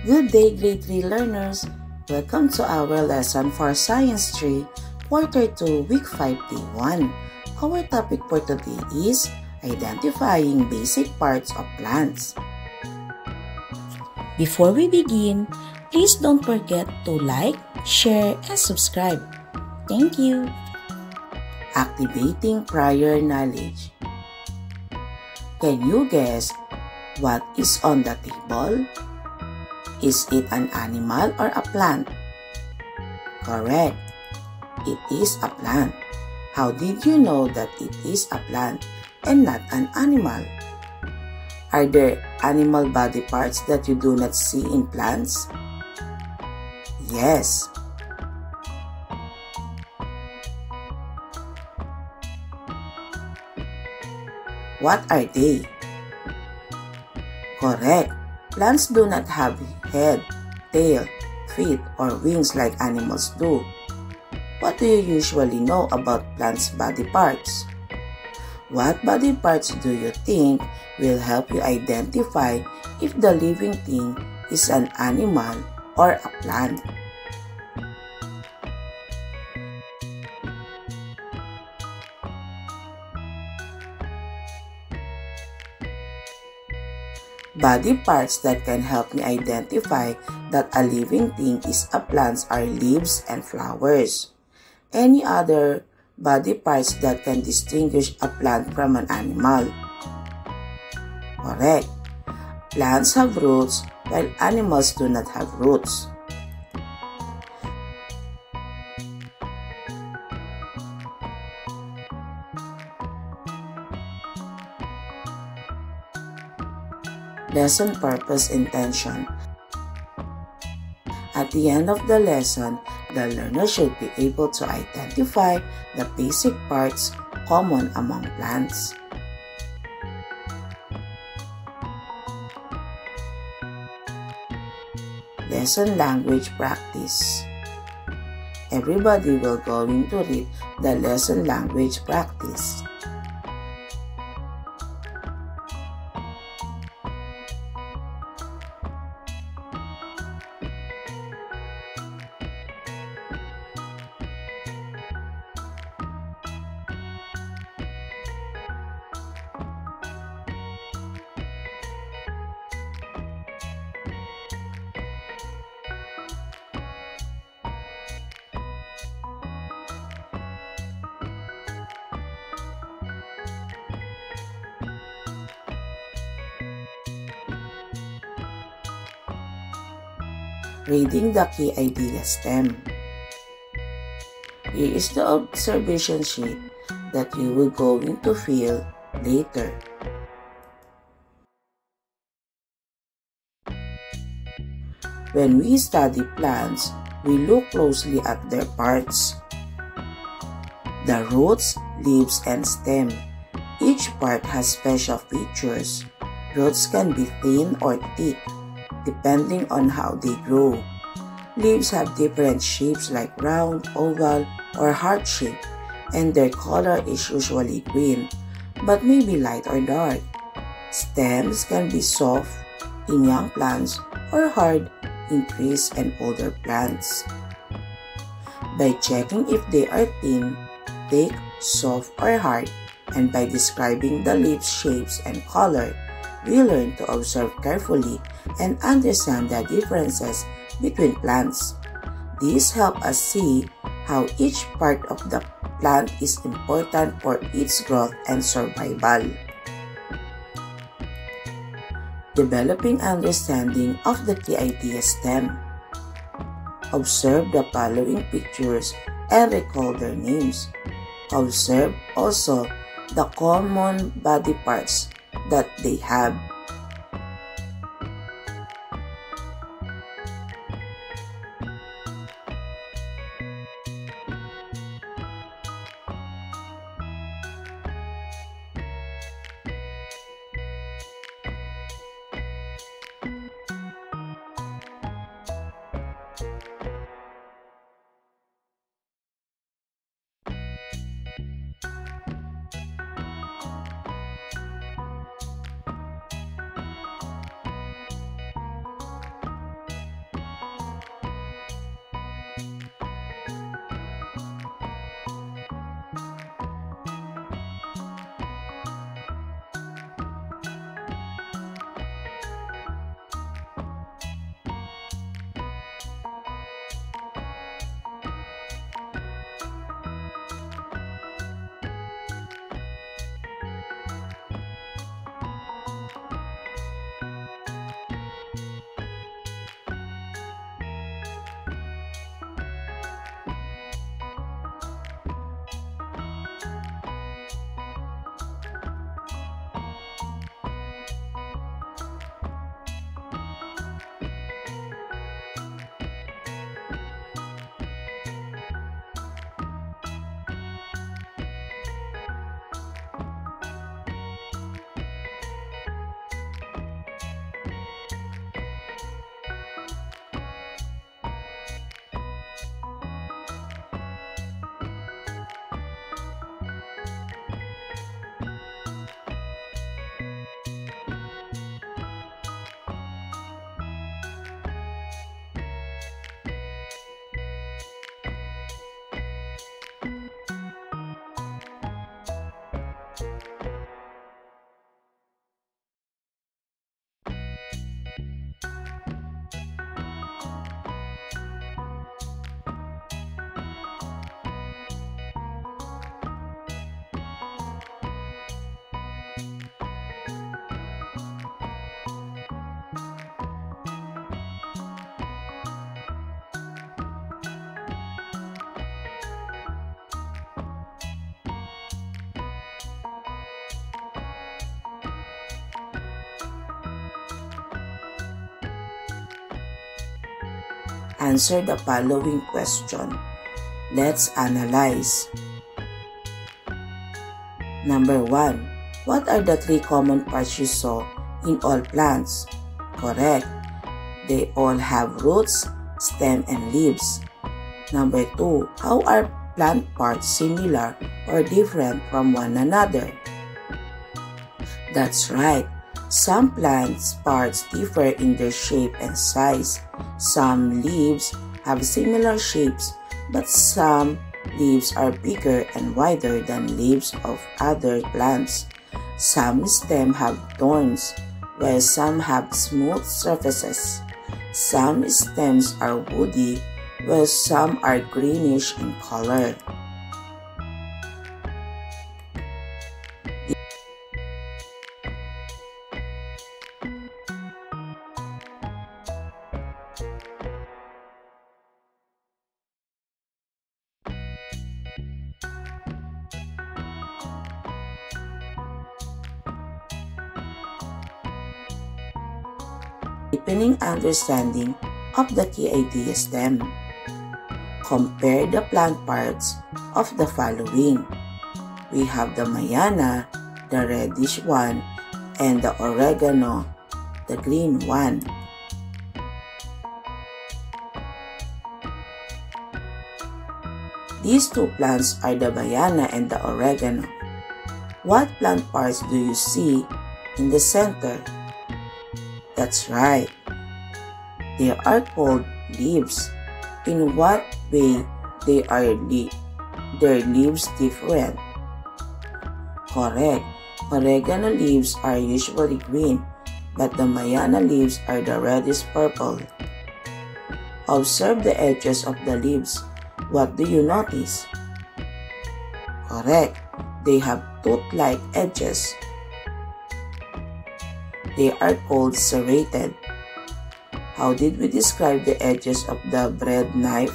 Good day, grade 3 learners! Welcome to our lesson for Science 3, Quarter 2, Week 5, Day 1. Our topic for today is identifying basic parts of plants. Before we begin, please don't forget to like, share, and subscribe. Thank you! Activating prior knowledge. Can you guess what is on the table? Is it an animal or a plant? Correct. It is a plant. How did you know that it is a plant and not an animal? Are there animal body parts that you do not see in plants? Yes. What are they? Correct. Plants do not have head, tail, feet, or wings like animals do. What do you usually know about plants' body parts? What body parts do you think will help you identify if the living thing is an animal or a plant? Body parts that can help me identify that a living thing is a plant are leaves and flowers. Any other body parts that can distinguish a plant from an animal? Correct. Plants have roots while animals do not have roots. Lesson purpose intention. At the end of the lesson, the learner should be able to identify the basic parts common among plants. Lesson language practice. Everybody will going to read the lesson language practice. Reading the key idea stem. Here is the observation sheet that you will going to fill later. When we study plants, we look closely at their parts. The roots, leaves, and stem. Each part has special features. Roots can be thin or thick, depending on how they grow. Leaves have different shapes like round, oval, or heart shape, and their color is usually green, but may be light or dark. Stems can be soft in young plants or hard in trees and older plants. By checking if they are thin, thick, soft, or hard, and by describing the leaf shapes and color, we learn to observe carefully and understand the differences between plants. These help us see how each part of the plant is important for its growth and survival. Developing understanding of the key idea stem. Observe the following pictures and recall their names. Observe also the common body parts that they have. answer the following question. Let's analyze. Number 1. What are the 3 common parts you saw in all plants? Correct. They all have roots, stem, and leaves. Number 2. How are plant parts similar or different from one another? That's right. Some plants parts differ in their shape and size. Some leaves have similar shapes, but some leaves are bigger and wider than leaves of other plants. Some stems have thorns, while some have smooth surfaces. Some stems are woody, while some are greenish in color. Deepening understanding of the key idea stem. Compare the plant parts of the following. We have the mayana, the reddish one, and the oregano, the green one. These 2 plants are the mayana and the oregano. What plant parts do you see in the center? That's right. They are called leaves. In what way are their leaves different? Correct. Oregano leaves are usually green, but the mayana leaves are the reddish purple. Observe the edges of the leaves. What do you notice? Correct. They have tooth-like edges. They are called serrated. How did we describe the edges of the bread knife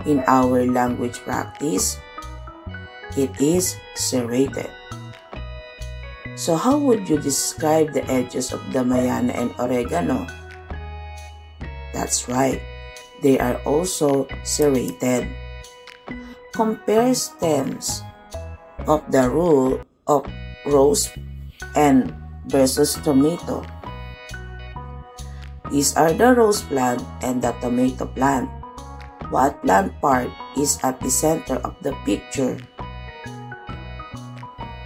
in our language practice? It is serrated. So how would you describe the edges of the mayana and oregano? That's right. They are also serrated. Compare stems of the rose and versus tomato. These are the rose plant and the tomato plant. What plant part is at the center of the picture?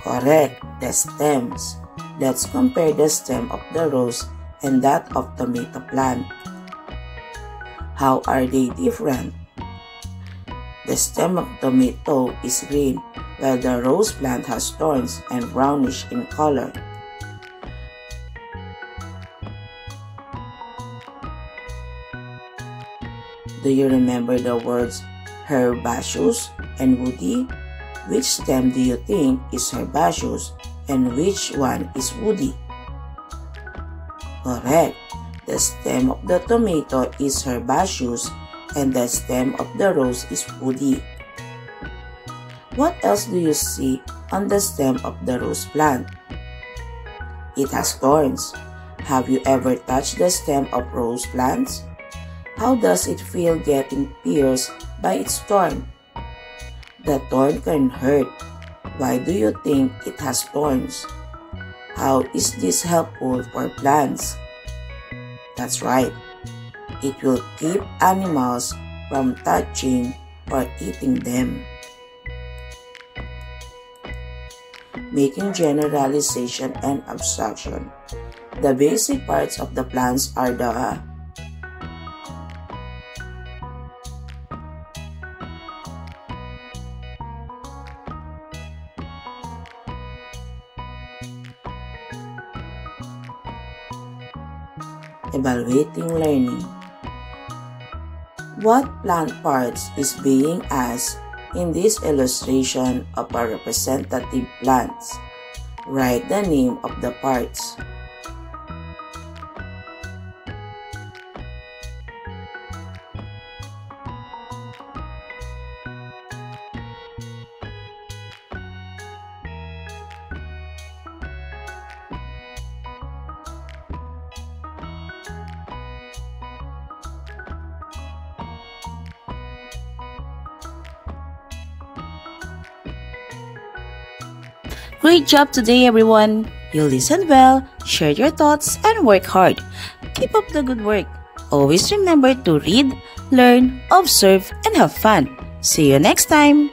Correct, the stems. Let's compare the stem of the rose and that of tomato plant. How are they different? The stem of tomato is green, while the rose plant has thorns and brownish in color. Do you remember the words herbaceous and woody? Which stem do you think is herbaceous and which one is woody? Correct. The stem of the tomato is herbaceous and the stem of the rose is woody. What else do you see on the stem of the rose plant? It has thorns. Have you ever touched the stem of rose plants? How does it feel getting pierced by its thorn? The thorn can hurt. Why do you think it has thorns? How is this helpful for plants? That's right. It will keep animals from touching or eating them. Making generalization and abstraction. The basic parts of the plants are the evaluating learning. What plant parts is being asked in this illustration of a representative plants? Write the name of the parts. Great job today, everyone! You listened well, shared your thoughts, and work hard. Keep up the good work. Always remember to read, learn, observe, and have fun. See you next time!